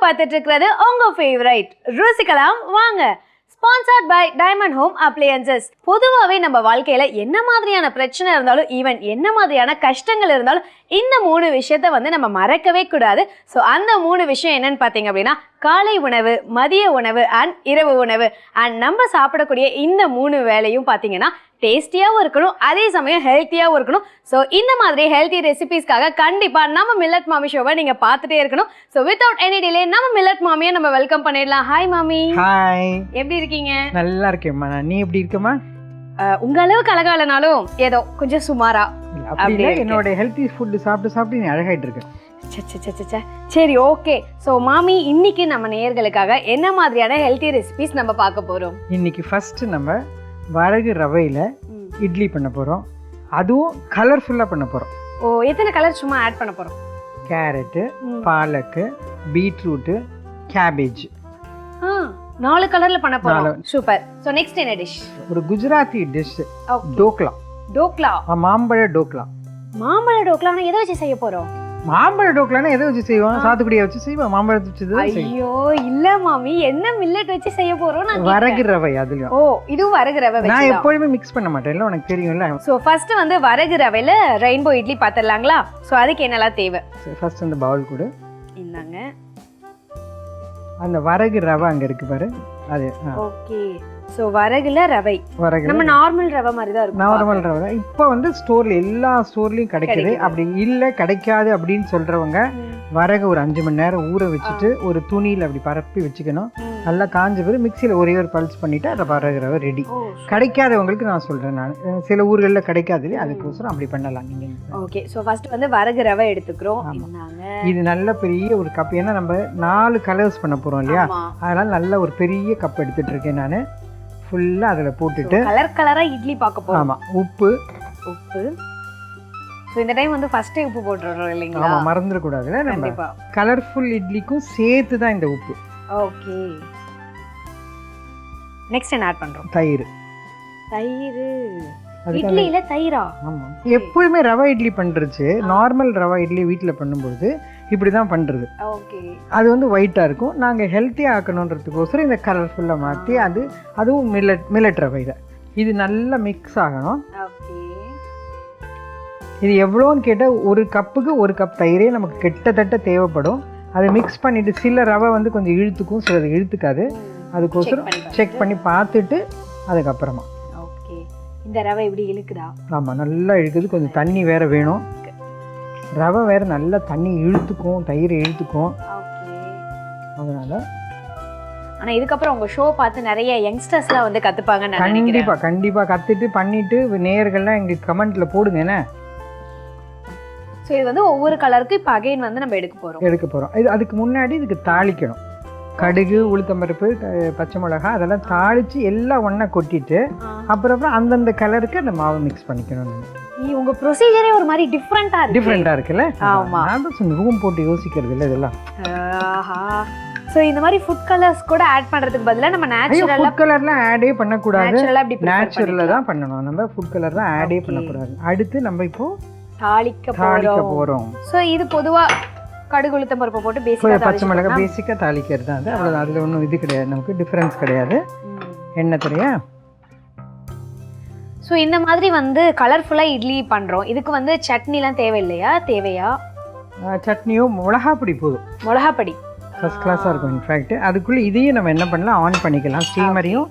பார்த்துட்டு இருக்கிறது உங்க ஃபேவரைட் ருசிக்கலாம் வாங்க. Sponsored by diamond home appliances. பொதுவாகவே நம்ம வாழ்க்கையில என்ன மாதிரியான பிரச்சனை இருந்தாலும் ஈவன் என்ன மாதிரியான கஷ்டங்கள் இருந்தாலும் இந்த 3 விஷயத்த வந்து நம்ம மறக்கவே கூடாது. ஸோ அந்த 3 விஷயம் என்னன்னு பார்த்தீங்க அப்படின்னா காலை உணவு, மதிய உணவு அண்ட் இரவு உணவு. அண்ட் நம்ம சாப்பிடக்கூடிய இந்த 3 வேளையும் பார்த்தீங்கன்னா டேஸ்டியாகவும் இருக்கணும், அதே சமயம் ஹெல்த்தியாகவும் இருக்கணும். ஸோ இந்த மாதிரி ஹெல்த்தி ரெசிபீஸ்க்காக கண்டிப்பாக நம்ம மில்லட் மாமி ஷோவை நீங்கள் பார்த்துட்டே இருக்கணும். ஸோ வித்தவுட் எனி டிலே நம்ம மில்லட் மாமியை நம்ம வெல்கம் பண்ணிடலாம். ஹாய் மாமி. ஹாய், எப்படி இருக்கீங்க? நல்லா இருக்கேம்மா. நீ எப்படி இருக்கமா? உங்க அளவுக்கு அழகா இல்லைனாலும் ஏதோ கொஞ்சம் சுமாரா. அப்படி என்னோட ஹெல்த்தி ஃபுட் சாப்பிட்டு நீ அழகாயிட்டு இருக்க. சரி, ஓகே. ஸோ மாமி, இன்னைக்கு நம்ம நேயர்களுக்காக என்ன மாதிரியான ஹெல்த்தி ரெசிபிஸ் நம்ம பார்க்க போறோம்? இன்னைக்கு ஃபர்ஸ்ட் நம்ம வரகு ரவையில இட்லி பண்ண போறோம். அதுவும் கலர்ஃபுல்லா பண்ண போறோம். ஓ, எத்தனை கலர் சும்மா ஆட் பண்ண போறோம்? Carrot, பாலக்கு, beetroot, cabbage. 4 கலர்ல பண்ண போறோம். சூப்பர். சோ நெக்ஸ்ட் என்ன டிஷ்? ஒரு குஜராத்தி டிஷ், டோக்லா. டோக்லா, மாம்பழ டோக்லா. மாம்பழ டோக்லானா எதை வச்சு செய்ய போறோம்? மாம்பழ டோக்லானா எதை வச்சு செய்வோம்? சாத்துக்குடியை வச்சு செய்வோம். மாம்பழத்தை வச்சு தான் செய்வோம். ஐயோ இல்ல மாமி, என்ன மில்லட் வச்சு செய்ய போறோம்? நான் வரகு ரவை. அதுலயும் ஓ, இதுவும் வரகு ரவை வச்சு. நான் எப்பவுமே மிக்ஸ் பண்ண மாட்டேன், இல்ல உனக்கு தெரியும்ல. சோ ஃபர்ஸ்ட் வந்து வரகு ரவையில ரெயின்போ இட்லி பாத்திரலாங்களா? சோ அதுக்கு என்னலாம் தேவை? ஃபர்ஸ்ட் அந்த பவுல் கொடு. இந்தாங்க. அந்த வரகு ரவை அங்க இருக்கு பாரு, அது. ஓகே. சோ வரகுல ரவை. வரகு நம்ம நார்மல் ரவை மாதிரி தான் இருக்கும். நார்மல் ரவை இப்போ வந்து ஸ்டோர்ல எல்லா ஸ்டோர்லயும் கிடைக்குது. அப்படி இல்ல கிடைக்காது அப்படின்னு சொல்றவங்க வரகு ஒரு 5 மணி நேரம் ஊற வச்சுட்டு ஒரு துணியில அப்படி பரப்பி வச்சுக்கணும். நல்லா காஞ்ச பிறகு மிக்சியில ஒரே ஒரு பல்ஸ் பண்ணிட்டு அந்த வரகு ரவை ரெடி. கிடைக்காதவங்களுக்கு நான் சொல்றேன், நான் சில ஊர்கள்ல கிடைக்காது இல்லையா, அதுக்கோசரம் அப்படி பண்ணலாம் நீங்க. ஓகே. சோ ஃபர்ஸ்ட் வந்து வரகு ரவை எடுத்துக்கிறோம். இது நல்ல பெரிய ஒரு கப், ஏன்னா நம்ம 4 கலர்ஸ் பண்ண போறோம் இல்லையா, அதனால நல்ல ஒரு பெரிய கப் எடுத்துட்டு இருக்கேன் நான். ஃபுல்லா அதுல போட்டுட்டு கலர் கலரா இட்லி பார்க்க போறோம். ஆமா, உப்பு. சோ இந்த டைம் வந்து ஃபர்ஸ்ட் உப்பு போட்டுறோம் இல்லீங்களா? ஆமா, மறந்துட கூடாதுல. நம்ம கலர்ஃபுல் இட்லிக்கும் சேர்த்து தான் இந்த உப்பு. ஓகே. நெக்ஸ்ட் என்ன ஆட் பண்றோம்? தயிர். இட்லியில தயிரா? ஆமா, எப்பவுமே ரவை இட்லி பண்றச்சு நார்மல் ரவை இட்லி வீட்டுல பண்ணும்போது இப்படிதான் பண்றது. ஓகே. அது வந்து ஒயிட்டா இருக்கும். நாங்க ஹெல்த்தியா ஆக்கணுன்றதுக்கோசரம் இந்த கலர்ஃபுல்லா மாத்தி அதுவும் மில்லட் ரவையில இது நல்லா மிக்ஸ் ஆகணும். ஓகே. இது எவ்வளோன்னு கேட்டால் ஒரு கப்புக்கு 1 கப் தயிரே நமக்கு கிட்டத்தட்ட தேவைப்படும். அதை மிக்ஸ் பண்ணிட்டு சில ரவை வந்து கொஞ்சம் இழுத்துக்கும், சிலது இழுத்துக்காது. அதுக்கோசரம் செக் பண்ணி பார்த்துட்டு அதுக்கப்புறமா. ஓகே. இந்த ரவை எப்படி இழுக்குதா? ஆமாம், நல்லா இழுக்குது. கொஞ்சம் தண்ணி வேற வேணும். ரவை வேற நல்லா தண்ணி இழுத்துக்கும், தயிர் இழுத்துக்கும். அதனால ஆனா இதுக்கப்புறம் உங்க ஷோ பார்த்து நிறைய யங்ஸ்டர்ஸ்லாம் வந்து கத்துப்பாங்க. கண்டிப்பா கத்துட்டு பண்ணிட்டு நேயர்கள்லாம் எங்களுக்கு கமெண்ட்ல போடுங்க. என்ன ஸோ இது வந்து ஒவ்வொரு கலருக்கும் இப்போ அகைன் வந்து நம்ம எடுக்க போகிறோம். இது அதுக்கு முன்னாடி இதுக்கு தாளிக்கணும். கடுகு, உளுத்தம்பருப்பு, பச்சை மிளகா அதெல்லாம் தாளித்து எல்லாம் ஒன்றா கொட்டிட்டு அப்புறம் அந்தந்த கலருக்கு அந்த மாவை மிக்ஸ் பண்ணிக்கணும். உங்க ப்ரொசீஜரே ஒரு மாதிரி டிஃப்ரெண்டா இருக்குல்ல? ஆமா, நான் தான் ரூம் போட்டு யோசிக்கிறது இல்லை இதெல்லாம். ஸோ இந்த மாதிரி ஃபுட் கலர்ஸ் கூட ஆட் பண்றதுக்கு பதிலா நம்ம நேச்சுரலா ஃபுட் கலர்லாம் ஆடே பண்ணக்கூடாது, நேச்சுரலா தான் பண்ணணும். நம்ம ஃபுட் கலர்லாம் ஆடே பண்ணக்கூடாது. அடுத்து நம்ம இப்போ தாளிக்க போறோம். சோ இது பொதுவா கடுகு, உளுத்தம் பருப்பு போட்டு பேசிக்கா பச்சை மிளகாய் பேசிக்கா தாளிக்கிறது தான். அது அவ்வளவுதான், அதுல ஒன்றும் இது கிடையாது, நமக்கு டிஃபரன்ஸ் கிடையாது. என்ன தெரியா? ஸோ இந்த மாதிரி வந்து கலர்ஃபுல்லா இட்லி பண்றோம். இதுக்கு வந்து சட்னிலாம் தேவையா? சட்னியோ மிளகாப்பொடி போதும். மிளகாப்பொடி ஃபர்ஸ்ட் கிளாஸாக இருக்கும். இன்ஃபேக்ட் அதுக்குள்ளே இதையும் நம்ம என்ன பண்ணலாம், ஆன் பண்ணிக்கலாம். ஸ்டீமரையும்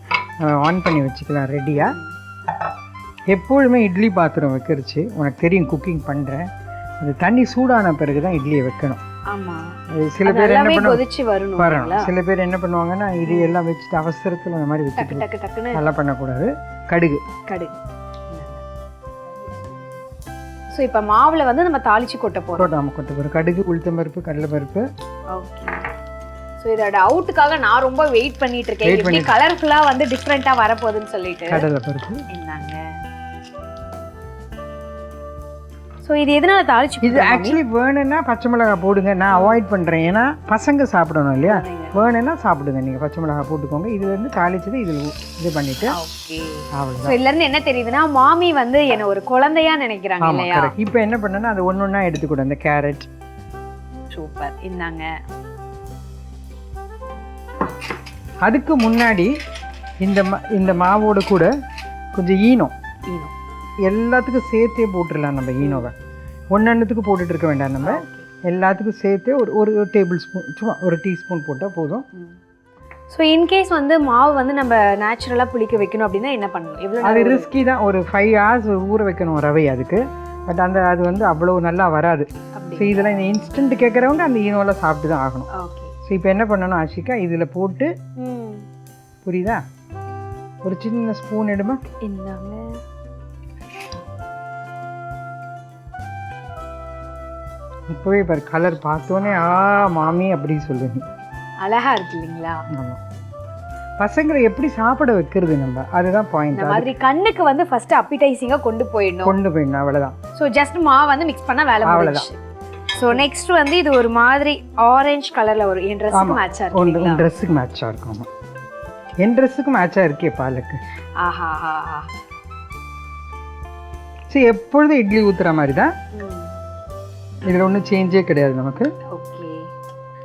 ஆன் பண்ணி வச்சுக்கலாம் ரெடியாக. எப்பொழுதுமே இட்லி பாத்திரம் வைக்கிறச்சு, உனக்கு தெரியும் குக்கிங் பண்ணுறேன், அது தண்ணி சூடான பிறகு தான் இட்லியை வைக்கணும். சில பேர் என்ன பண்ணுவாங்க, சில பேர் என்ன பண்ணுவாங்கன்னா இது எல்லாம் வச்சுட்டு அவசரத்தில் அந்த மாதிரி வச்சுட்டு நல்லா பண்ணக்கூடாது. கடுகு. ஸோ இப்போ மாவில் வந்து நம்ம தாளிச்சு கொட்ட போகிறோம். கடுகு, உளுத்தம்பருப்பு, கடலைப்பருப்பு. ஓகே. ஸோ இதோட அவுட்டுக்காக நான் ரொம்ப வெயிட் பண்ணிட்டு இருக்கேன், எப்படி கலர்ஃபுல்லாக வந்து டிஃப்ரெண்ட்டாக வரப்போகுதுன்னு சொல்லிட்டு. கடலைப்பருப்பு என்னங்க. ஸோ இது எதனால தாளிச்சு? இது ஆக்சுவலி வேணும்னா பச்சை மிளகாய் போடுங்க, நான் அவாய்ட் பண்ணுறேன். ஏன்னா பசங்க சாப்பிடணும் இல்லையா, வேணும்னா சாப்பிடுங்க, நீங்கள் பச்சை மிளகாய் போட்டுக்கோங்க. இது வந்து தாளிச்சது இதில் இது பண்ணிட்டு. ஸோ இதுலேருந்து என்ன தெரியுதுன்னா மாமி வந்து என்ன ஒரு குழந்தையா நினைக்கிறாங்க இல்லையா? இப்போ என்ன பண்ணேன்னா அது ஒன்று ஒன்றா எடுத்துக்கூட. இந்த கேரட். சூப்பர். இந்தாங்க. அதுக்கு முன்னாடி இந்த மாவோட கூட கொஞ்சம் ஈனம் எல்லாத்துக்கும் சேர்த்தே போட்டுடலாம். நம்ம ஈனோவை ஒன்றத்துக்கு போட்டுட்டு இருக்க வேண்டாம். நம்ம எல்லாத்துக்கும் சேர்த்தே ஒரு டேபிள் ஸ்பூன், சும்மா ஒரு டீஸ்பூன் போட்டால் போதும். ஸோ இன்கேஸ் வந்து மாவு வந்து நம்ம நேச்சுரலாக புளிக்க வைக்கணும் அப்படின்னா என்ன பண்ணணும்? எவ்வளோ அது ரிஸ்கி தான். ஒரு 5 hours ஊற வைக்கணும் ரவை அதுக்கு. பட் அது வந்து அவ்வளோ நல்லா வராது. ஸோ இதெல்லாம் இந்த இன்ஸ்டன்ட் கேட்குறவங்க அந்த ஈனோவில் சாப்பிட்டு தான் ஆகணும். ஸோ இப்போ என்ன பண்ணணும் ஆஷிகா, இதில் போட்டு, புரியுதா, ஒரு சின்ன ஸ்பூன் எடுமா. இப்போவே பாரு கலர் பார்த்தோன்னே மாமி அப்படி சொல்லுங்க, அழகா இருக்கு இல்லைங்களா? ஆமாம். பசங்களை எப்படி சாப்பிட வைக்கிறது நம்ம, அதுதான் பாயிண்ட். இந்த மாதிரி கண்ணுக்கு வந்து ஃபர்ஸ்ட் அப்பிடைசிங்கா கொண்டு போயிடணும் அவ்வளவுதான். ஸோ ஜஸ்ட் மாவு வந்து மிக்ஸ் பண்ணா வேலை முடிஞ்சுச்சு. ஸோ நெக்ஸ்ட் வந்து இது ஒரு மாதிரி ஆரஞ்சு கலர்ல வரும். என் ட்ரெஸ்ஸுக்கு மேட்சா இருக்கு. உன் ட்ரெஸ்ஸுக்கு மேட்சா இருக்கும். ஆமா, என் ட்ரெஸ்ஸுக்கு மேட்சா இருக்கே பாலுக்கு. ஆஹா. சரி, எப்பொழுதும் இட்லி ஊத்துற மாதிரி தான். இதுல ஒன்றும் சேஞ்சே கிடையாது நமக்கு. ஓகே.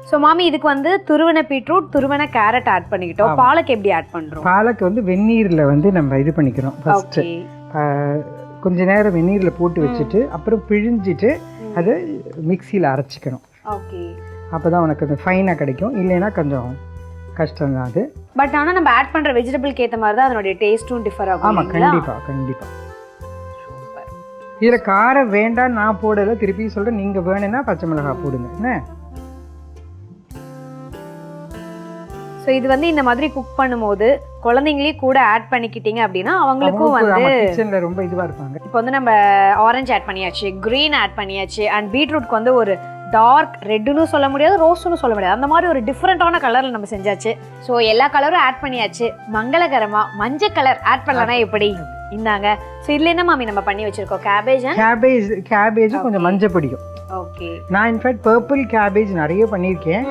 ஸோ மாமி இதுக்கு வந்து துருவன பீட்ரூட், துருவன கேரட் ஆட் பண்ணிக்கிட்டோம். பாலக் எப்படி ஆட் பண்றோம்? பாலக் வந்து வெந்நீர்ல வந்து நம்ம இது பண்ணிக்கிறோம். ஃபர்ஸ்ட் கொஞ்ச நேரம் வெந்நீர்ல போட்டு வச்சுட்டு அப்புறம் பிழிஞ்சிட்டு அதை மிக்சியில் அரைச்சிக்கணும். ஓகே. அப்பதான் உனக்கு அது ஃபைனா கிடைக்கும். இல்லைன்னா கொஞ்சம் கஷ்டம் தான் அது. பட் ஆனா நம்ம ஆட் பண்ற வெஜிடபிள்க்கு ஏத்த மாதிரி தான் அதோட டேஸ்டும் டிஃபர் ஆகும். ஆமா, கண்டிப்பா. இதுல காரம் வேண்டாம் நான் போடல, திருப்பி சொல்றேன். நீங்க வேணும்னா பச்சை மிளகாய் போடுங்க. என்ன? ஸோ இது வந்து இந்த மாதிரி குக் பண்ணும்போது குழந்தைங்களையும் கூட ஆட் பண்ணிக்கிட்டீங்க அப்படின்னா அவங்களுக்கும் வந்து கிச்சன்ல ரொம்ப இதுவா இருப்பாங்க. இப்போ வந்து நம்ம ஆரஞ்சு ஆட் பண்ணியாச்சு, கிரீன் ஆட் பண்ணியாச்சு, அண்ட் பீட்ரூட்க்கு வந்து ஒரு டார்க் ரெட்டுன்னு சொல்ல முடியாது, ரோஸ்ன்னு சொல்ல முடியாது, அந்த மாதிரி ஒரு டிஃப்ரெண்டான கலர்ல நம்ம செஞ்சாச்சு. ஸோ எல்லா கலரும் ஆட் பண்ணியாச்சு. மங்களகரமா மஞ்சள் கலர் ஆட் பண்ணலன்னா எப்படி? இந்தாங்க. ஸோ இதுல என்ன மாமி நம்ம பண்ணி வச்சிருக்கோம்? கேபேஜ் கொஞ்சம் மஞ்சள் பொடியும். ஓகே. நான் இன்ஃபேக்ட் பர்பிள் கேபேஜ் நிறைய பண்ணியிருக்கேன்.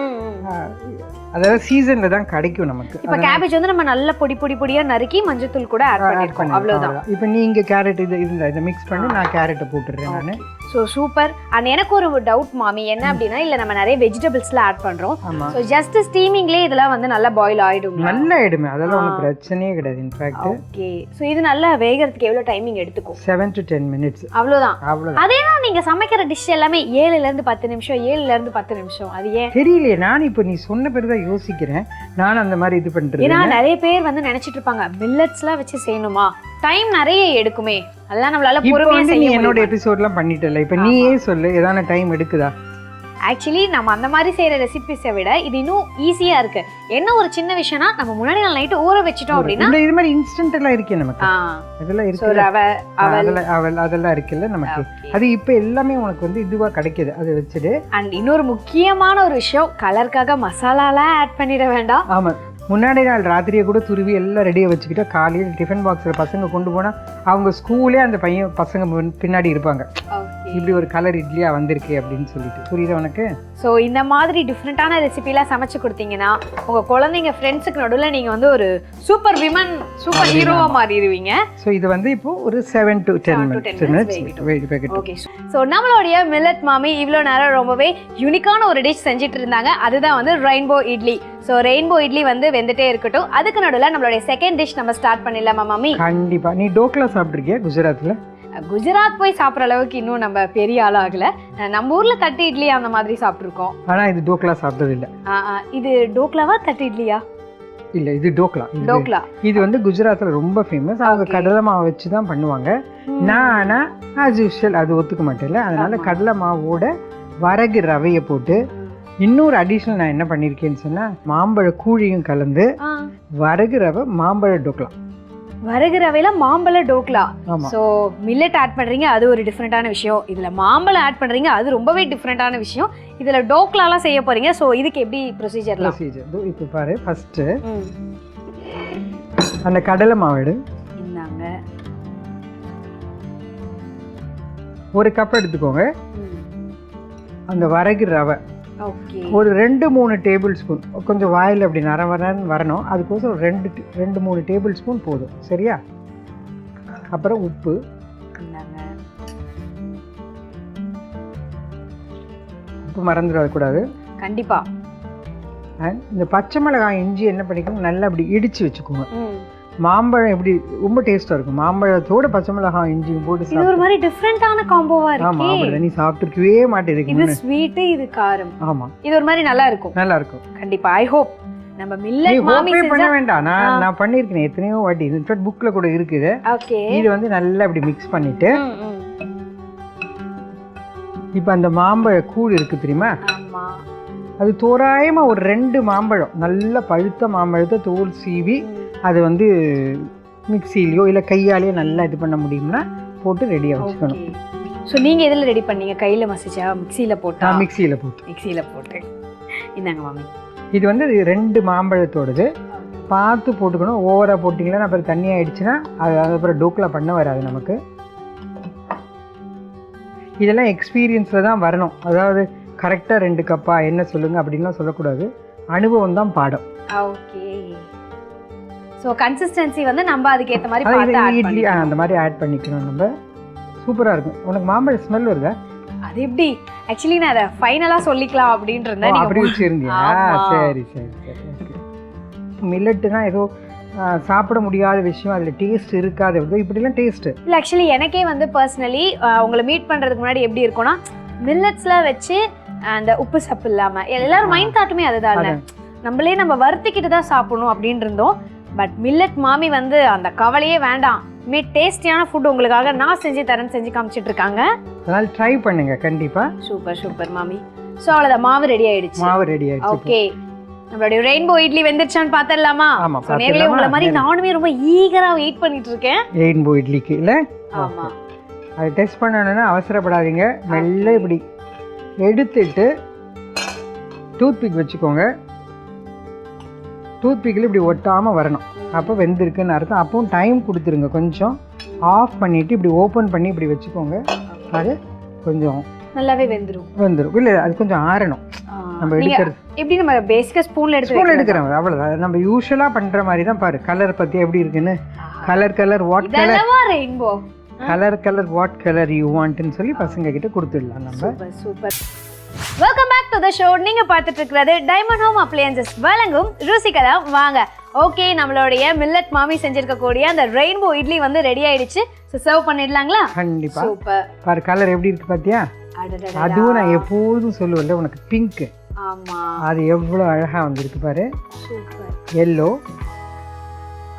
அதாவது சீசன்ல தான் கிடைக்கும் நமக்கு. இப்போ கேபேஜ் வந்து நம்ம நல்ல பொடியா நறுக்கி மஞ்சத்தூள் கூட ஆட் பண்ணிருக்கோம். அவ்வளவுதான். இப்போ நீங்க கேரட் இதை மிக்ஸ் பண்ணி நான் கேரட்டை போட்டுறேன் நானு. So super. அண்ட் எனக்கு ஒரு டவுட் மாமி, என்ன அப்படின்னா இல்லை நம்ம நிறைய வெஜிடபிள்ஸ்லாம் ஆட் பண்றோம். ஸோ ஜஸ்ட் ஸ்டீமிங்லேயே இதெல்லாம் வந்து நல்லா பாயில் ஆயிடும். நல்லா ஆயிடுமே, அதெல்லாம் ஒன்றும் பிரச்சனையே கிடையாது. In fact okay. ஸோ இது நல்லா வேகிறதுக்கு எவ்வளோ டைமிங் எடுத்துக்கும்? 7 to 10 minutes. அவ்வளோதான். அதே தான் நீங்க சமைக்கிற டிஷ் எல்லாமே 7ல இருந்து 10 நிமிஷம், 7ல இருந்து 10 நிமிஷம். அது ஏன் தெரியலையே. நான் இப்போ நீ சொன்ன பிறகு தான் யோசிக்கிறேன். நான் அந்த மாதிரி இது பண்றேன். ஏன்னா நிறைய பேர் வந்து நினைச்சிட்டு இருப்பாங்க மில்லட்ஸ்லாம் வச்சு செய்யணுமா, டைம் நிறைய எடுக்குமே, அதெல்லாம் நம்மளால பொறுமையா செய்ய முடியும். என்னோட எபிசோட்லாம் பண்ணிட்டல, இப்போ நீயே சொல்லு ஏதான டைம் எடுக்குதா? ஆக்சுவலி நம்ம அந்த மாதிரி செய்யற ரெசிபிஸை விட இது இன்னும் ஈஸியா இருக்கு. என்ன ஒரு சின்ன விஷயம்னா நம்ம முன்னாடி நாள் நைட்டு ஊற வச்சிட்டோம் அப்படின்னா இது மாதிரி இன்ஸ்டன்ட் எல்லாம் இருக்கே நமக்கு. அதெல்லாம் இருக்கு. ரவை, அவல் அதெல்லாம் இருக்குல்ல நமக்கு. அது இப்போ எல்லாமே உனக்கு வந்து இதுவா கிடைக்குது. அதை வச்சுட்டு அண்ட் இன்னொரு முக்கியமான ஒரு விஷயம், கலருக்காக மசாலாலாம் ஆட் பண்ணிட வேண்டாம். ஆமா, முன்னாடி நாள் ராத்திரியை கூட துருவி எல்லாம் ரெடியாக வச்சுக்கிட்டா காலையில் டிஃபன் பாக்ஸில் பசங்க கொண்டு போனால் அவங்க ஸ்கூலே அந்த பசங்க பின்னாடி இருப்பாங்க. இப்படி ஒரு கலர் இட்லியா வந்திருக்கு அப்படின்னு சொல்லிட்டு. புரியுது உனக்கு? ஸோ இந்த மாதிரி டிஃப்ரெண்டான ரெசிபிலாம் சமைச்சு கொடுத்தீங்கன்னா உங்க குழந்தைங்க ஃப்ரெண்ட்ஸுக்கு நடுவில் நீங்க வந்து ஒரு சூப்பர் விமன், சூப்பர் ஹீரோவா மாறிடுவீங்க. ஸோ இது வந்து இப்போ ஒரு 7 to 10 minutes. ஓகே. ஸோ நம்மளுடைய மில்லட் மாமி இவ்வளோ நேரம் ரொம்பவே யூனிக்கான ஒரு டிஷ் செஞ்சுட்டு இருந்தாங்க. அதுதான் வந்து rainbow idli. So rainbow idli வந்து வெந்துட்டே இருக்கட்டும். அதுக்கு நடுவில் நம்மளுடைய செகண்ட் டிஷ் நம்ம ஸ்டார்ட் பண்ணிடலாமா மாமி? கண்டிப்பா. நீ டோக்லா சாப்பிட்ருக்கியா குஜராத்ல? குஜராத் போய் சாப்பிட்ற அளவுக்கு இன்னும் நம்ம பெரிய ஆள் ஆகல. நம்ம ஊர்ல தட்டு இட்லி அந்த மாதிரி சாப்பிட்டுருக்கோம். ஆனா இது டோக்லா சாப்பிட்டது இல்ல. இது டோக்லாவா தட்டு இட்லியா? இல்ல, இது டோக்லா. இது வந்து குஜராத்ல ரொம்ப ஃபேமஸ். அவங்க கடலை மாவு வச்சு தான் பண்ணுவாங்க. நான் ஆஸ் யூஷுவல் அது ஒத்துக்க மாட்டேன்ல, அதனால கடலை மாவோட வரகு ரவையை போட்டு இன்னொரு அடிஷனல் நான் என்ன பண்ணியிருக்கேன்னு சொன்னா மாம்பழ கூழியும் கலந்து வரகு ரவை மாம்பழ டோக்லா. வரகு ரவையில மாம்பழ டோக்லா. சோ மில்லட் ஆட் பண்றீங்க, அது ஒரு டிஃபரெண்டான விஷயம். இதுல மாம்பழம் ஆட் பண்றீங்க, அது ரொம்பவே டிஃபரெண்டான விஷயம். இதுல டோக்லாலாம் செய்ய போறீங்க. சோ இதுக்கு எப்படி ப்ரொசீஜர்? இப்போ பாரு, ஃபர்ஸ்ட் அந்த கடலை மாவு இந்தாங்க, ஒரு கப் எடுத்துக்கோங்க. அந்த வரகு ரவை ஒரு 2-3 டேபிள் ஸ்பூன், கொஞ்சம் வாயில் அப்படி நரவரன்னு வரணும், அதுக்கோசம் ஒரு 2-3 டேபிள் ஸ்பூன் போதும். சரியா? அப்புறம் உப்பு, உப்பு மறந்துடக்கூடாது கண்டிப்பா. அண்ட் இந்த பச்சை மிளகாய் இஞ்சி என்ன பண்ணிக்கோங்க நல்லா அப்படி இடித்து வச்சுக்கோங்க. மாம்பழம் எப்படி ரொம்ப டேஸ்ட்டாக இருக்கும். மாம்பழத்தோட பச்சை மிளகாய் இஞ்சியும் போட்டு இது ஒரு மாதிரி டிஃபரெண்டான காம்போவா இருக்கு. ஆமாம், அப்படி நீ சாப்பிட்டுருக்கவே மாட்டேங்குது. இது ஸ்வீட், இது காரம். ஆமாம், இது ஒரு மாதிரி நல்லா இருக்கும். நல்லா இருக்கும் கண்டிப்பா. ஐ ஹோப் நம்ம மில்லட் மாமி பண்ண வேண்டாம். நான் பண்ணியிருக்கேன் எத்தனையோ வாட்டி. இன்ஃபேக்ட் புக்கில் கூட இருக்குது. ஓகே. இது வந்து நல்லா அப்படி மிக்ஸ் பண்ணிட்டு இப்போ அந்த மாம்பழ கூழ் இருக்கு தெரியுமா, அது தோராயமாக ஒரு 2 மாம்பழம் நல்ல பழுத்த மாம்பழத்தை தோல் சீவி அது வந்து மிக்சிலையோ இல்லை கையாலேயோ நல்லா இது பண்ண முடியும்னா போட்டு ரெடியாக வச்சுக்கணும். ஸோ நீங்கள் எதில் ரெடி பண்ணீங்க? கையில் மசிச்சா மிக்சியில் போட்டா? மிக்சியில் போட்டு. இந்தாங்க மாமி. இது வந்து 2 மாம்பழத்தோடது. பார்த்து போட்டுக்கணும். ஓவராக போட்டிங்கன்னா அப்புறம் தண்ணி ஆகிடுச்சுன்னா அதுக்கப்புறம் டோக்லா பண்ண வராது நமக்கு. இதெல்லாம் எக்ஸ்பீரியன்ஸில் தான் வரணும். அதாவது கரெக்டாக 2 கப்பா என்ன சொல்லுங்கள் அப்படின்லாம் சொல்லக்கூடாது. அனுபவம் தான் பாடம். ஓகே. ஸோ கன்சிஸ்டன்சி வந்து நம்ம அதுக்கேற்ற மாதிரி பார்த்து இட்லி அந்த மாதிரி ஆட் பண்ணிக்கணும் நம்ம. சூப்பராக இருக்கும். உனக்கு மாம்பழ ஸ்மெல் வருதா? அது எப்படி? ஆக்சுவலி நான் அதை ஃபைனலாக சொல்லிக்கலாம் அப்படின்ட்டு இருந்தேன். அப்படி வச்சுருந்தியா? சரி. மில்லட்டுனா ஏதோ சாப்பிட முடியாத விஷயம், அதில் டேஸ்ட் இருக்காது. இப்படிலாம் டேஸ்ட்டு இல்லை. ஆக்சுவலி எனக்கே வந்து பர்சனலி உங்களை மீட் பண்ணுறதுக்கு முன்னாடி எப்படி இருக்கும்னா, மில்லட்ஸ்லாம் வச்சு அந்த உப்பு சப்பு இல்லாமல் எல்லாரும் மைண்ட் தாட்டுமே அதுதான், நம்மளே நம்ம வருத்திக்கிட்டு தான் சாப்பிடணும் அப்படின்னு இருந்தோம். பட் மில்லட் மாமி வந்து அந்த கவலையே வேண்டாம், டேஸ்டியான ஃபுட் உங்களுக்காக நான் செஞ்சு காமிச்சிட்டு இருக்காங்க. அதனால ட்ரை பண்ணுங்க கண்டிப்பா. சூப்பர் மாமி. ஸோ அவ்வளோதான், மாவு ரெடி ஆயிடுச்சு. ஓகே, நம்மளுடைய ரெயின்போ இட்லி வெந்துருச்சான்னு பார்த்தலாமா? நேர்ல உங்களை மாதிரி நானுமே ரொம்ப ஈகரா வெயிட் பண்ணிட்டு இருக்கேன் ரெயின்போ இட்லிக்கு. இல்ல ஆமா, அது டெஸ்ட் பண்ணணும்னா அவசரப்படாதீங்க. மெல்ல இப்படி எடுத்துட்டு டூத் பிக் வச்சுக்கோங்க. டூத் பிக்கில் இப்படி ஒட்டாம வரணும். அப்போ வெந்திருக்குன்னு அர்த்தம். அப்பவும் டைம் கொடுத்துருங்க. கொஞ்சம் ஆஃப் பண்ணிட்டு இப்படி ஓப்பன் பண்ணி இப்படி வச்சுக்கோங்க. அது கொஞ்சம் நல்லாவே வெந்துரும். இல்லை, அது கொஞ்சம் ஆறணும். நம்ம எடுக்கிறது எப்படி நம்ம பேசிக்கா ஸ்பூன்ல எடுக்கிறோம் அவ்வளவுதான். நம்ம யூஷுவலா பண்ற மாதிரி தான். பாரு கலர் பத்தி எப்படி இருக்குன்னு. Colour what colour rainbow, colour what colour you வாண்ட்னு சொல்லி பசங்க கிட்ட கொடுத்துடலாம் நம்ம. Super. Welcome back to the show. நீங்க பார்த்துட்டு இருக்கிறது டைமண்ட் ஹோம் அப்ளையன்சஸ் வழங்கும் ருசிக்கலாம் வாங்க. ஓகே, நம்மளுடைய மில்லட் மாமி செஞ்சிருக்கக்கூடிய அந்த ரெயின்போ இட்லி வந்து ரெடி ஆயிடுச்சு. ஸோ சர்வ் பண்ணிடலாங்களா? கண்டிப்பா. சூப்பர். பாரு கலர் எப்படி இருக்கு பாத்தியா? அதுவும் நான் எப்போதும் சொல்லுவேன்ல உனக்கு, பிங்க். ஆமா, அது எவ்வளவு அழகா வந்திருக்கு பாரு. சூப்பர். எல்லோ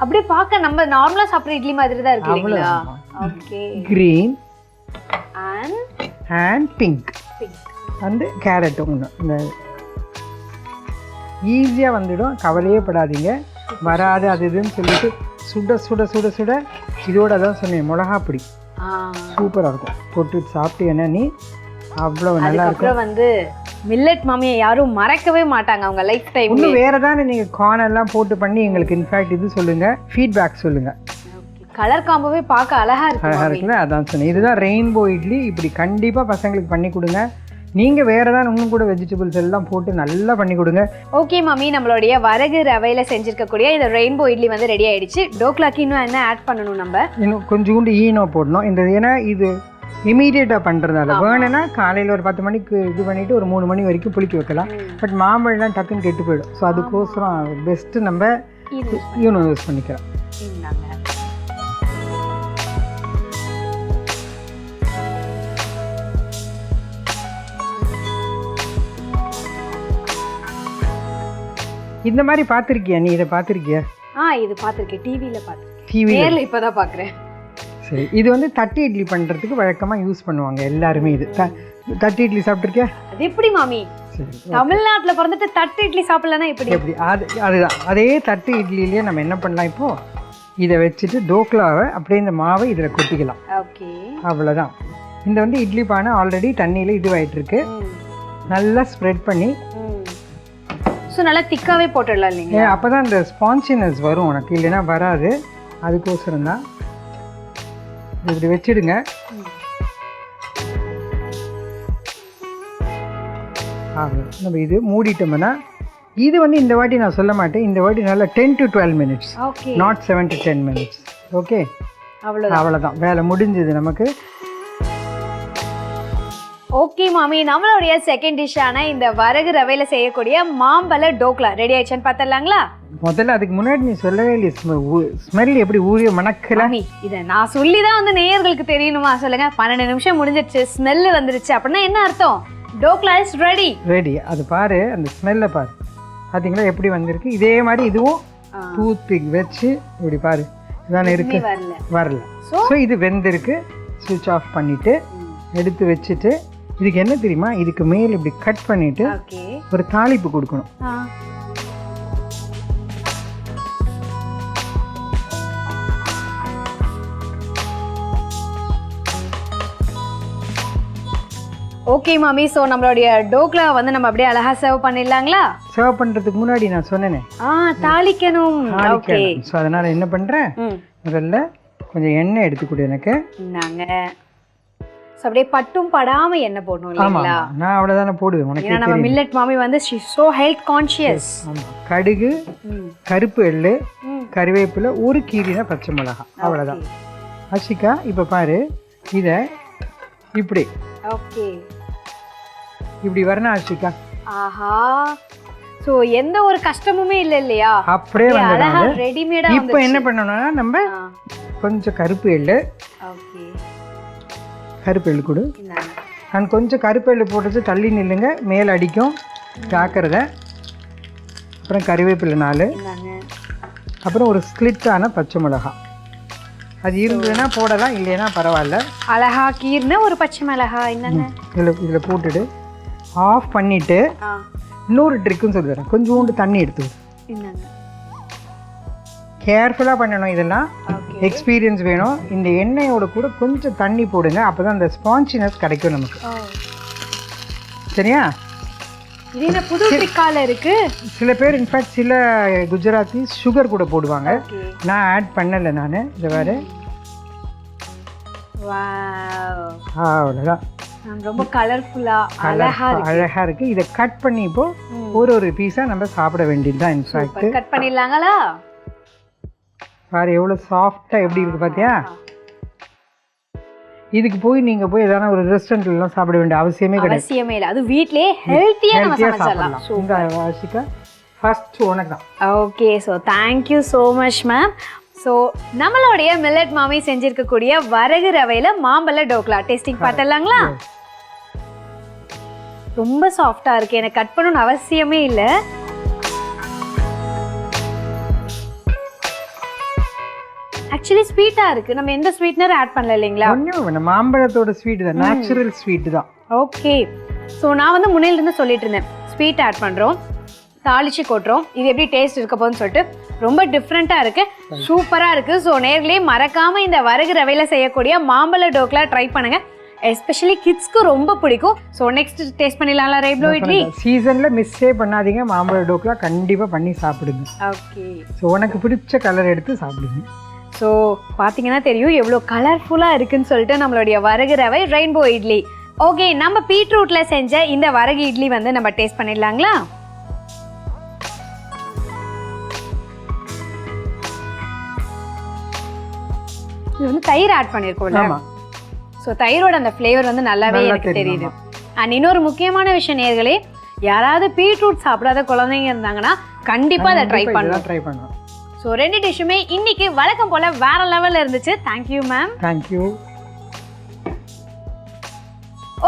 அப்படியே பார்க்க நம்ம நார்மலா சாப்பிடுற இட்லி மாதிரி தான் இருக்கு இல்லையா? ஓகே. கிரீன் அண்ட் பிங்க் வந்து கேரட் ஒன்று. இந்த ஈஸியாக வந்துடும், கவலையே படாதீங்க. வராது அது இதுன்னு சொல்லிட்டு சுட சுட சுட சுட இதோட தான் சொன்னேன் மிளகா பொடி. சூப்பராக இருக்கும். போட்டு சாப்பிட்டு என்ன நீ அவ்வளவு நல்லா இருக்கும். வந்து மில்லட் மாமியை யாரும் மறக்கவே மாட்டாங்க அவங்க லைஃப் டைம். இன்னும் வேற தானே நீங்கள் கார்னெல்லாம் போட்டு பண்ணி எங்களுக்கு இன்ஃபேக்ட் இது சொல்லுங்க, ஃபீட்பேக் சொல்லுங்க. கலர் காம்போவே பார்க்க அழகா இருக்குல்ல, அதான் சொன்னேன். இதுதான் ரெயின்போ இட்லி. இப்படி கண்டிப்பாக பசங்களுக்கு பண்ணி கொடுங்க. நீங்கள் வேறு தான் இன்னும் கூட வெஜிடபிள்ஸ் எல்லாம் போட்டு நல்லா பண்ணி கொடுங்க. ஓகே மாமி, நம்மளுடைய வரகு ரவையில் செஞ்சுருக்கக்கூடிய இந்த ரெயின்போ இட்லி வந்து ரெடி ஆகிடுச்சு. டோக்லாக்கு இன்னும் என்ன ஆட் பண்ணணும்? நம்ம இன்னும் கொஞ்சோண்டு ஈனோ போடணும். இந்த ஏன்னா இது இமீடியட்டாக பண்ணுறதால வேணும்னா காலையில் ஒரு 10 மணிக்கு இது பண்ணிவிட்டு ஒரு 3 மணி வரைக்கும் புளிக்க வைக்கலாம். பட் மாம்பழம்லாம் டக்குன்னு கெட்டு போயிடும். ஸோ அதுக்கோசரம் பெஸ்ட்டு நம்ம ஈனோ யூஸ் பண்ணிக்கலாம். இந்த மாதிரி பார்த்துருக்கியா நீ? இதை பார்த்துருக்கியா? இது பார்த்துருக்கேன், டிவியில் பார்த்துருக்கேன், நேரில் இப்போ தான் பார்க்குறேன். சரி, இது வந்து தட்டு இட்லி பண்ணுறதுக்கு வழக்கமாக யூஸ் பண்ணுவாங்க எல்லாருமே. இது தட்டு இட்லி சாப்பிட்ருக்கியா? அது எப்படி மாமி? தமிழ்நாட்டில் பிறந்துட்டு தட்டு இட்லி சாப்பிடலன்னா எப்படி? அதுதான் அதே தட்டு இட்லிலேயே நம்ம என்ன பண்ணலாம், இப்போது இதை வச்சுட்டு டோக்லாவை அப்படியே இந்த மாவை இதில் கொட்டிக்கலாம். ஓகே, அவ்வளோதான். இந்த வந்து இட்லி பானை ஆல்ரெடி தண்ணியில் இதுவாயிட்டிருக்கு. நல்லா ஸ்ப்ரெட் பண்ணி நல்லா திக்காவே போட்டுடலாம் இல்லைங்க? அப்போ தான் இந்த ஸ்பான்சினஸ் வரும் உனக்கு, இல்லைன்னா வராது. அதுக்கோசரம் தான் இப்படி வச்சிடுங்க. நம்ம இது மூடிட்டோம்னா இது வந்து இந்த வாட்டி நான் சொல்ல மாட்டேன். இந்த வாட்டி நல்லா 10 to 12 minutes, not 7 to 10 minutes. Okay, அவ்வளோதான், வேலை முடிஞ்சது நமக்கு. ஓகே மாமி, நம்மளுடைய செகண்ட் டிஷ்ஷான இந்த வரகு ரவையில செய்யக்கூடிய மாம்பழ டோக்லா ரெடி ஆயிடுச்சுன்னு பார்த்துடலாங்களா? முதல்ல அதுக்கு முன்னாடி நீ சொல்லவே இல்லை, ஸ்மெல் எப்படி ஊறிய மணக்கல. மாமி, இதை நான் சொல்லி தான் வந்து நேயர்களுக்கு தெரியணுமா? சொல்லுங்க. 12 நிமிஷம் முடிஞ்சிருச்சு, ஸ்மெல் வந்துருச்சு அப்படின்னா என்ன அர்த்தம்? Dhokla is ready. ரெடி. அது பாரு, அந்த ஸ்மெல்லை பாரு. பார்த்தீங்களா எப்படி வந்திருக்கு? இதே மாதிரி இதுவும் டூத் பிக் வச்சு இப்படி பாரு, இதானே இருக்கு, வரல. ஸோ இது வெந்திருக்கு. ஸ்விட்ச் ஆஃப் பண்ணிட்டு எடுத்து வச்சுட்டு, இதுக்கு என்ன தெரியுமா, இதுக்கு மேல் இப்படி கட் பண்ணிட்டு ஒரு தாளிப்பு கொடுக்கணும். ஓகே மாமி, சோ நம்மளுடைய டோக்லா வந்து நம்ம அப்படியே அழகா சர்வ் பண்ணிடலாங்களா? சர்வ் பண்றதுக்கு முன்னாடி நான் சொன்னேனே, தாளிக்கணும். ஓகே, சோ அதனால என்ன பண்றேன், முதல்ல கொஞ்சம் எண்ணெய் எடுத்து கொடு எனக்கு. நாங்க சோ அப்படியே பட்டும் படாம எண்ணெய் போடணும் இல்லைங்களா? நான் அவ்வளவுதானே போடுவேன். உனக்கு ஏன்னா நம்ம மில்லட் மாமி வந்து she so health conscious. கடுகு, கருப்பு எள்ளு, கறிவேப்பிலை, ஒரு கீரின பச்சை மிளகாய், அவ்வளவுதான். ஆஷிகா இப்ப பாரு, இத இப்படி ஓகே இப்படி வரணும் ஆஷிகா. ஆஹா, சோ எந்த ஒரு கஷ்டமுமே இல்ல இல்லையா? அப்படியே அழகா ரெடிமேடா. இப்போ என்ன பண்ணணும்னா, நம்ம கொஞ்சம் கருப்பு எள்ளு, ஓகே கருப்பு எள்ளு கொடு. நான் கொஞ்சம் கருப்பு எள்ளு போட்டுட்டு தள்ளி நில்லுங்க, மேல் அடிக்கும், ஜாக்கிரதை. அப்புறம் கறிவேப்பிலை 4, அப்புறம் ஒரு ஸ்லிட்டான பச்சை மிளகாய். அது இருந்ததுன்னா போடலாம், இல்லைன்னா பரவாயில்ல. அழகா கீர்ன ஒரு பச்சை மிளகாய் என்னங்க இதில் போட்டுட்டு ஆஃப் பண்ணிட்டு, இன்னொரு ட்ரிக்குன்னு சொல்லுறேன், கொஞ்சோண்டு தண்ணி எடுத்து கேர்ஃபுல்லாக பண்ணணும். இதெல்லாம் எக்ஸ்பீரியன்ஸ் வேணும். இந்த எண்ணெயோட கூட கொஞ்சம் தண்ணி போடுங்க, அப்போ தான் அந்த ஸ்பான்சினஸ் கிடைக்கும் நமக்கு. சரியா? இது என்ன புது ட்ரிக்கால இருக்கு? சில பேர் இன்ஃபேக்ட் சில குஜராத்தி சுகர் கூட போடுவாங்க. நான் ஆட் பண்ணலை. நான் இதை வேறு அவ்வளோதான். ரொம்ப கலர்ஃபுல்லா அழகா இருக்கு. இதை கட் பண்ணி இப்போ ஒரு பீஸா நம்ம சாப்பிட வேண்டியது தான். இன்ஃபேக்ட் கட் பண்ணிடலாங்களா? பாரு எவ்வளவு சாஃப்டா எப்படி இருக்கு பாத்தியா? இதுக்கு போய் நீங்க போய் ஏதான ஒரு ரெஸ்டாரண்ட்ல எல்லாம் சாப்பிட வேண்டிய அவசியமே இல்ல. அது வீட்லயே ஹெல்த்தியா நம்ம சமைச்சிடலாம். இந்த ஆஷிகா ஃபர்ஸ்ட் உனக்கு தான். Okay, so thank you so much ma'am. So நம்மளுடைய மில்லட் மாமி செஞ்சிருக்கக்கூடிய வரகு ரவையில மாம்பழ டோக்லா டேஸ்டிங் பார்த்தலாங்களா? ரொம்ப சாஃப்டா இருக்கு, எனக்கு கட் பண்ணணும்னு அவசியமே இல்ல. ஆக்சுவலி ஸ்வீட்டா இருக்கு, நம்ம எந்த ஸ்வீட்னர் ஆட் பண்ணல இல்லைங்களா? ஒண்ணும் மாம்பழத்தோட ஸ்வீட் தான், நேச்சுரல் ஸ்வீட் தான். ஓகே, சோ நான் வந்து முன்னையில இருந்து சொல்லிட்டு இருந்தேன், ஸ்வீட் ஆட் பண்றோம், தாளிச்சு கொட்டுறோம், இது எப்படி டேஸ்ட் இருக்க போகுதுன்னு சொல்லிட்டு. ரொம்ப டிஃப்ரெண்டா இருக்கு, சூப்பரா இருக்கு. ஸோ நேர்களே மறக்காம இந்த வரகு ரவையில செய்யக்கூடிய மாம்பழ டோக்லா ட்ரை பண்ணுங்க. எஸ்பெஷலி கிட்ஸ்க்கு ரொம்ப பிடிக்கும். ஸோ நெக்ஸ்ட் டேஸ்ட் பண்ணிடலாம்ல ரெய்ப்ளோ இட்லி? சீசன்ல மிஸ்ஸே பண்ணாதீங்க, மாம்பழ டோக்லா கண்டிப்பா பண்ணி சாப்பிடுங்க. ஓகே, ஸோ உனக்கு பிடிச்ச கலர் எடுத்து சாப்பிடுங்க. ஸோ பார்த்தீங்கன்னா தெரியும் எவ்வளோ கலர்ஃபுல்லாக இருக்குன்னு சொல்லிட்டு நம்மளுடைய வரகு ரவை ரெயின்போ இட்லி. ஓகே, நம்ம பீட்ரூட்ல செஞ்ச இந்த வரகு இட்லி வந்து நம்ம டேஸ்ட் பண்ணிடலாங்களா? இது வந்து தயிர் ஆட் பண்ணியிருக்கோம்ல, ஸோ தயிரோட அந்த ஃப்ளேவர் வந்து நல்லாவே எனக்கு தெரியுது. அண்ட் இன்னொரு முக்கியமான விஷயம் நேர்களே, யாராவது பீட்ரூட் சாப்பிடாத குழந்தைங்க இருந்தாங்கன்னா கண்டிப்பாக அதை ட்ரை பண்ணலாம். ஸோ 2 டிஷ்ஷுமே இன்னைக்கு வழக்கம் போல வேற லெவல்ல இருந்துச்சு. Thank you ma'am. தேங்க்யூ.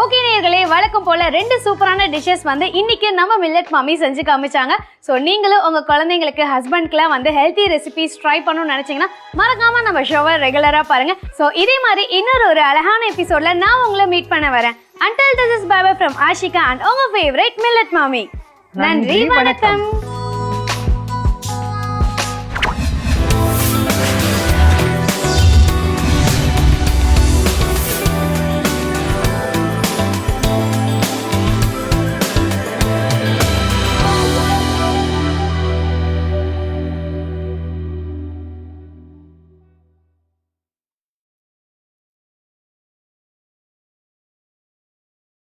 ஓகே நேயர்களே, வழக்கம் போல 2 சூப்பரான டிஷ்ஷஸ் வந்து இன்னைக்கு நம்ம மில்லட் மாமி செஞ்சு காமிச்சாங்க. ஸோ நீங்களும் உங்க குழந்தைங்களுக்கு ஹஸ்பண்ட்க்குலாம் வந்து ஹெல்த்தி ரெசிபிஸ் ட்ரை பண்ணணும்னு நினைச்சீங்கன்னா மறக்காம நம்ம ஷோவை ரெகுலரா பாருங்க. ஸோ இதே மாதிரி இன்னொரு அழகான எபிசோட்ல நான் உங்களை மீட் பண்ண வரேன். Until this is bye bye from Ashika and உங்க ஃபேவரட் மில்லட் மாமி. நன்றி, வணக்கம்.